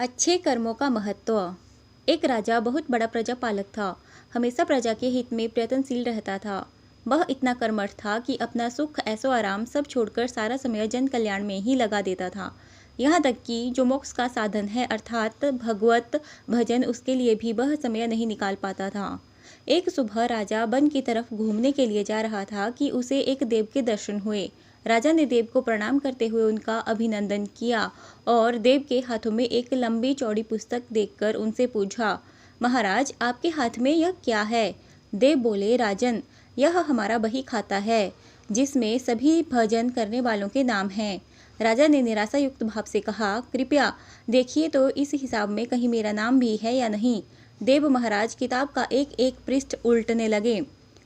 अच्छे कर्मों का महत्व। एक राजा बहुत बड़ा प्रजापालक था। हमेशा प्रजा के हित में प्रयत्नशील रहता था। वह इतना कर्मठ था कि अपना सुख ऐसो आराम सब छोड़कर सारा समय जन कल्याण में ही लगा देता था। यहाँ तक कि जो मोक्ष का साधन है अर्थात भगवत भजन, उसके लिए भी वह समय नहीं निकाल पाता था। एक सुबह राजा वन की तरफ घूमने के लिए जा रहा था कि उसे एक देव के दर्शन हुए। राजा ने देव को प्रणाम करते हुए उनका अभिनंदन किया और देव के हाथों में एक लंबी चौड़ी पुस्तक देखकर उनसे पूछा, महाराज आपके हाथ में यह क्या है? देव बोले, राजन यह हमारा बही खाता है जिसमें सभी भजन करने वालों के नाम हैं। राजा ने निराशा युक्त भाव से कहा, कृपया देखिए तो इस हिसाब में कहीं मेरा नाम भी है या नहीं। देव महाराज किताब का एक एक पृष्ठ उल्टने लगे,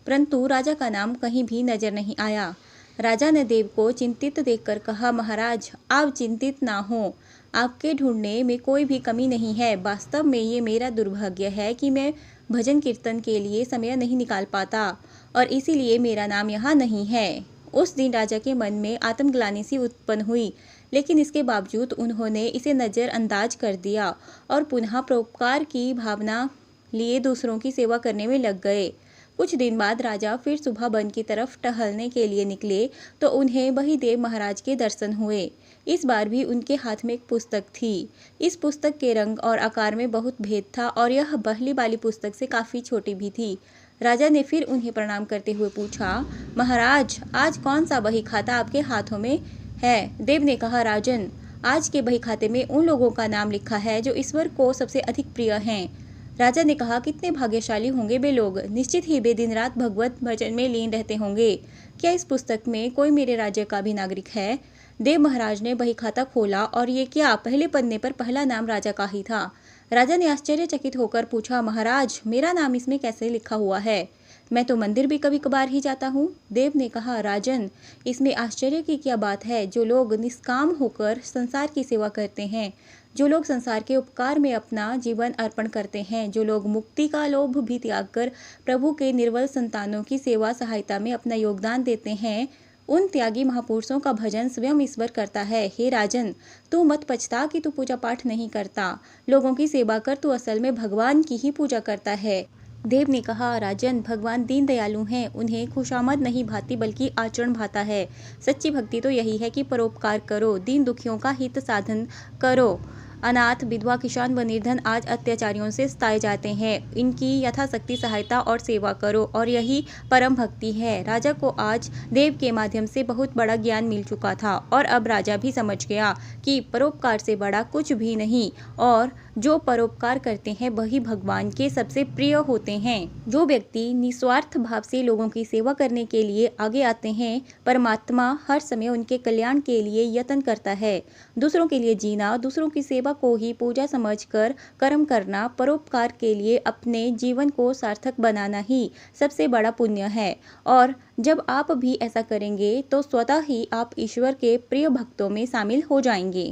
परंतु राजा का नाम कहीं भी नजर नहीं आया। राजा ने देव को चिंतित देखकर कहा, महाराज आप चिंतित ना हो, आपके ढूंढने में कोई भी कमी नहीं है। वास्तव में ये मेरा दुर्भाग्य है कि मैं भजन कीर्तन के लिए समय नहीं निकाल पाता और इसीलिए मेरा नाम यहाँ नहीं है। उस दिन राजा के मन में आत्मग्लानि सी उत्पन्न हुई, लेकिन इसके बावजूद उन्होंने इसे नज़रअंदाज कर दिया और पुनः परोपकार की भावना लिए दूसरों की सेवा करने में लग गए। कुछ दिन बाद राजा फिर सुबह वन की तरफ टहलने के लिए निकले तो उन्हें वही देव महाराज के दर्शन हुए। इस बार भी उनके हाथ में एक पुस्तक थी। इस पुस्तक के रंग और आकार में बहुत भेद था और यह पहली वाली पुस्तक से काफ़ी छोटी भी थी। राजा ने फिर उन्हें प्रणाम करते हुए पूछा, महाराज आज कौन सा बही खाता आपके हाथों में है? देव ने कहा, राजन आज के बही खाते में उन लोगों का नाम लिखा है जो ईश्वर को सबसे अधिक प्रिय हैं। राजा ने कहा, कितने भाग्यशाली होंगे वे लोग, निश्चित ही वे दिन रात भगवत भजन में लीन रहते होंगे। क्या इस पुस्तक में कोई मेरे राज्य का भी नागरिक है? देव महाराज ने बही खाता खोला और ये क्या, पहले पन्ने पर पहला नाम राजा का ही था। राजा ने आश्चर्यचकित होकर पूछा, महाराज मेरा नाम इसमें कैसे लिखा हुआ है? मैं तो मंदिर भी कभी कभार ही जाता हूँ। देव ने कहा, राजन इसमें आश्चर्य की क्या बात है? जो लोग निष्काम होकर संसार की सेवा करते हैं, जो लोग संसार के उपकार में अपना जीवन अर्पण करते हैं, जो लोग मुक्ति का लोभ भी त्याग कर प्रभु के निर्बल संतानों की सेवा सहायता में अपना योगदान देते हैं, उन त्यागी महापुरुषों का भजन स्वयं ईश्वर करता है। हे राजन, तू मत पछता कि तू पूजा पाठ नहीं करता। लोगों की सेवा कर, तू असल में भगवान की ही पूजा करता है। देव ने कहा, राजन भगवान दीन दयालु हैं, उन्हें खुशामद नहीं भाती बल्कि आचरण भाता है। सच्ची भक्ति तो यही है कि परोपकार करो, दीन दुखियों का हित साधन करो। अनाथ विधवा किसान व निर्धन आज अत्याचारियों से सताए जाते हैं, इनकी यथाशक्ति सहायता और सेवा करो और यही परम भक्ति है। राजा को आज देव के माध्यम से बहुत बड़ा ज्ञान मिल चुका था और अब राजा भी समझ गया कि परोपकार से बड़ा कुछ भी नहीं और जो परोपकार करते हैं वही भगवान के सबसे प्रिय होते हैं। जो व्यक्ति निस्वार्थ भाव से लोगों की सेवा करने के लिए आगे आते हैं, परमात्मा हर समय उनके कल्याण के लिए यत्न करता है। दूसरों के लिए जीना, दूसरों की सेवा को ही पूजा समझकर कर्म करना, परोपकार के लिए अपने जीवन को सार्थक बनाना ही सबसे बड़ा पुण्य है। और जब आप भी ऐसा करेंगे तो स्वतः ही आप ईश्वर के प्रिय भक्तों में शामिल हो जाएंगे।